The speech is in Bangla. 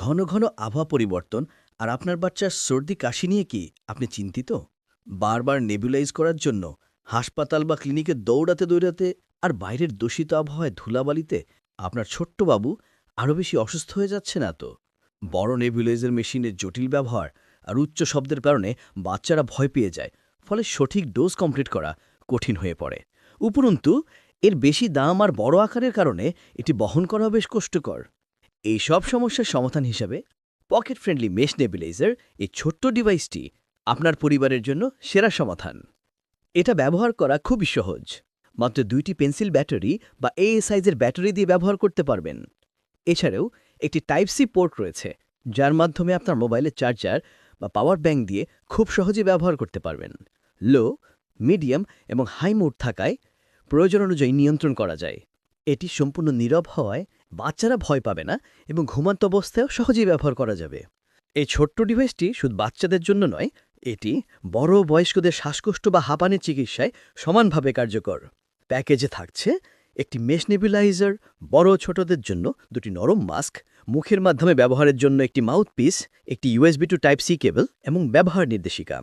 ঘন ঘন আবহাওয়া পরিবর্তন আর আপনার বাচ্চার সর্দি কাশি নিয়ে কি আপনি চিন্তিত? বারবার নেবুলাইজ করার জন্য হাসপাতাল বা ক্লিনিকে দৌড়াতে দৌড়াতে আর বাইরের দূষিত আবহাওয়ায় ধুলাবালিতে আপনার ছোট্ট বাবু আরও বেশি অসুস্থ হয়ে যাচ্ছে না তো? বড় নেবুলাইজার মেশিনের জটিল ব্যবহার আর উচ্চ শব্দের কারণে বাচ্চারা ভয় পেয়ে যায়, ফলে সঠিক ডোজ কমপ্লিট করা কঠিন হয়ে পড়ে। উপরন্তু এর বেশি দাম আর বড় আকারের কারণে এটি বহন করা বেশ কষ্টকর। এই সব সমস্যার সমাধান হিসাবে পকেট ফ্রেন্ডলি মেশ নেবুলাইজার, এই ছোট্ট ডিভাইসটি আপনার পরিবারের জন্য সেরা সমাধান। এটা ব্যবহার করা খুবই সহজ। মাত্র 2টি পেন্সিল ব্যাটারি বা এ সাইজের ব্যাটারি দিয়ে ব্যবহার করতে পারবেন। এছাড়াও একটি টাইপ সি পোর্ট রয়েছে, যার মাধ্যমে আপনার মোবাইলের চার্জার বা পাওয়ার ব্যাংক দিয়ে খুব সহজে ব্যবহার করতে পারবেন। লো, মিডিয়াম এবং হাই মোড থাকায় প্রয়োজন অনুযায়ী নিয়ন্ত্রণ করা যায়। এটি সম্পূর্ণ নীরব হওয়ায় বাচ্চারা ভয় পাবে না এবং ঘুমান্ত অবস্থায়ও সহজেই ব্যবহার করা যাবে। এই ছোট্ট ডিভাইসটি শুধু বাচ্চাদের জন্য নয়, এটি বড় বয়স্কদের শ্বাসকষ্ট বা হাঁপানির চিকিৎসায় সমানভাবে কার্যকর। প্যাকেজে থাকছে একটি মেশ নেবুলাইজার, বড় ও ছোটদের জন্য 2টি নরম মাস্ক, মুখের মাধ্যমে ব্যবহারের জন্য একটি মাউথপিস, একটি USB to type C cable এবং ব্যবহার নির্দেশিকা।